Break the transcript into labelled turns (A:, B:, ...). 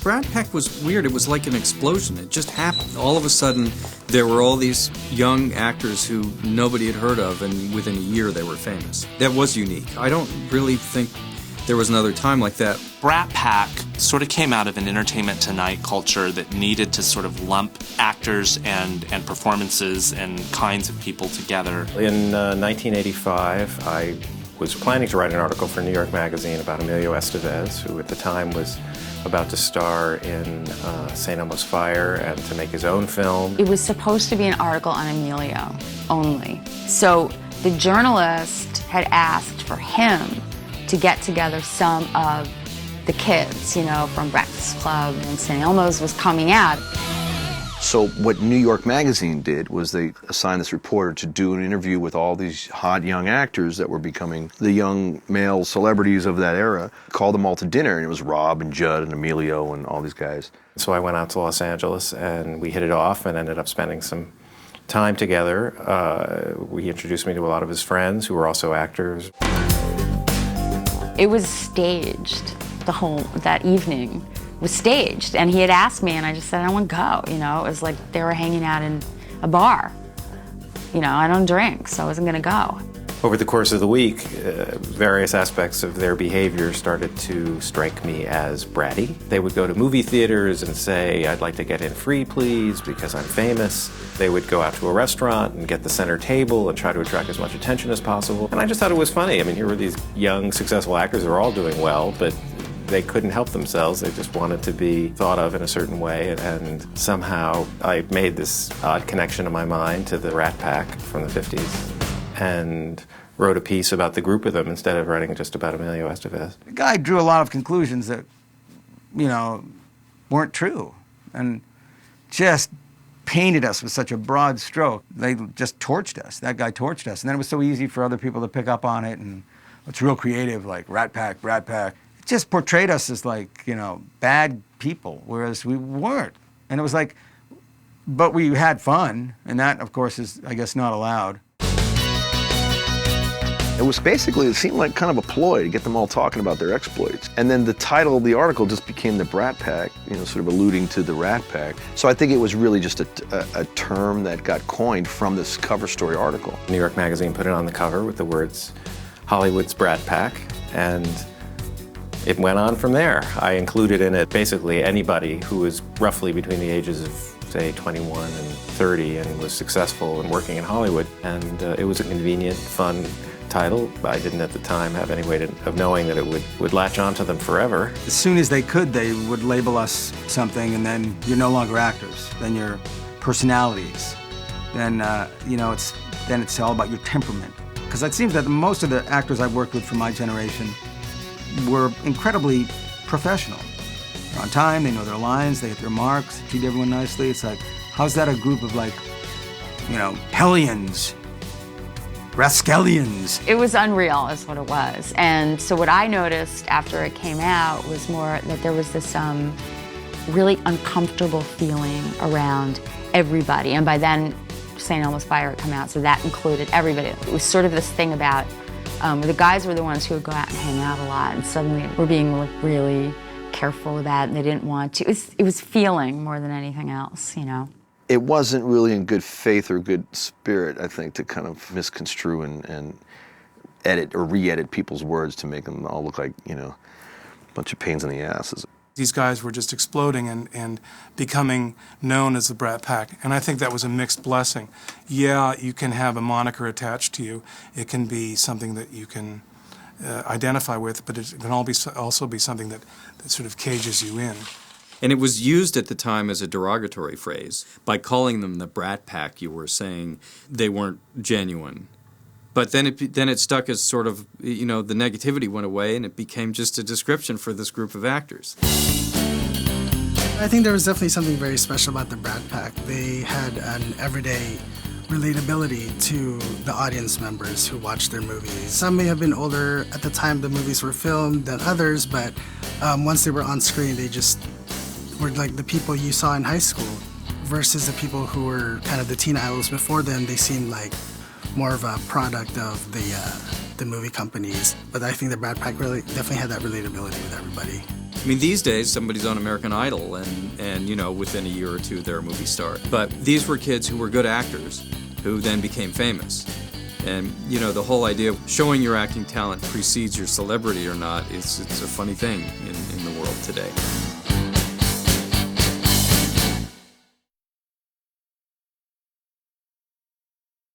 A: Brat Pack was weird. It was like an explosion. It just happened. All of a sudden, there were all these young actors who nobody had heard of, and within a year they were famous. That was unique. I don't really think there was another time like that.
B: Brat Pack sort of came out of an Entertainment Tonight culture that needed to sort of lump actors and performances and kinds of people together.
C: In 1985, I was planning to write an article for New York Magazine about Emilio Estevez, who at the time was about to star in St. Elmo's Fire and to make his own film.
D: It was supposed to be an article on Emilio only. So the journalist had asked for him to get together some of the kids, you know, from Breakfast Club, and St. Elmo's was coming out.
E: So what New York Magazine did was they assigned this reporter to do an interview with all these hot young actors that were becoming the young male celebrities of that era, called them all to dinner, and it was Rob and Judd and Emilio and all these guys.
C: So I went out to Los Angeles and we hit it off and ended up spending some time together. He introduced me to a lot of his friends who were also actors.
D: It was staged. That evening was staged, and he had asked me, and I just said, I don't want to go, you know. It was like they were hanging out in a bar. You know, I don't drink, so I wasn't going to go.
C: Over the course of the week, various aspects of their behavior started to strike me as bratty. They would go to movie theaters and say, I'd like to get in free, please, because I'm famous. They would go out to a restaurant and get the center table and try to attract as much attention as possible. And I just thought it was funny. I mean, here were these young, successful actors who were all doing well, but they couldn't help themselves. They just wanted to be thought of in a certain way, and somehow I made this odd connection in my mind to the Brat Pack from the 50s and wrote a piece about the group of them instead of writing just about Emilio Estevez.
F: The guy drew a lot of conclusions that, you know, weren't true, and just painted us with such a broad stroke. They just torched us. That guy torched us, and then it was so easy for other people to pick up on it, and it's real creative, like Rat Pack, Brat Pack. It just portrayed us as, like, you know, bad people, whereas we weren't. And it was like, but we had fun, and that, of course, is, I guess, not allowed.
E: It was basically, it seemed like kind of a ploy to get them all talking about their exploits. And then the title of the article just became the Brat Pack, you know, sort of alluding to the Rat Pack. So I think it was really just a term that got coined from this cover story article.
C: New York Magazine put it on the cover with the words, Hollywood's Brat Pack, and it went on from there. I included in it basically anybody who was roughly between the ages of, say, 21 and 30 and was successful and working in Hollywood. And it was a convenient, fun title. I didn't at the time have any way of knowing that it would latch onto them forever.
F: As soon as they could, they would label us something, and then you're no longer actors. Then you're personalities. Then, you know, it's all about your temperament. Because it seems that most of the actors I've worked with from my generation were incredibly professional. They're on time, they know their lines, they hit their marks, treat everyone nicely. It's like, how's that a group of, like, you know, hellions, rascallions?
D: It was unreal, is what it was. And so what I noticed after it came out was more that there was this really uncomfortable feeling around everybody. And by then, St. Elmo's Fire had come out, so that included everybody. It was sort of this thing about the guys were the ones who would go out and hang out a lot, and suddenly we're being really careful about it, and they didn't want to. It was feeling more than anything else, you know.
E: It wasn't really in good faith or good spirit, I think, to kind of misconstrue and edit or re-edit people's words to make them all look like, you know, a bunch of pains in the asses.
G: These guys were just exploding and becoming known as the Brat Pack, and I think that was a mixed blessing. Yeah, you can have a moniker attached to you. It can be something that you can identify with, but it can also be something that sort of cages you in.
A: And it was used at the time as a derogatory phrase. By calling them the Brat Pack, you were saying they weren't genuine. But then it stuck as sort of, you know, the negativity went away and it became just a description for this group of actors.
H: I think there was definitely something very special about the Brat Pack. They had an everyday relatability to the audience members who watched their movies. Some may have been older at the time the movies were filmed than others, but once they were on screen, they just were like the people you saw in high school versus the people who were kind of the teen idols before them. They seemed like more of a product of the movie companies. But I think the Brat Pack really definitely had that relatability with everybody.
A: I mean, these days, somebody's on American Idol, and you know, within a year or two, they're a movie star. But these were kids who were good actors, who then became famous. And, you know, the whole idea of showing your acting talent precedes your celebrity or not, it's a funny thing in the world today.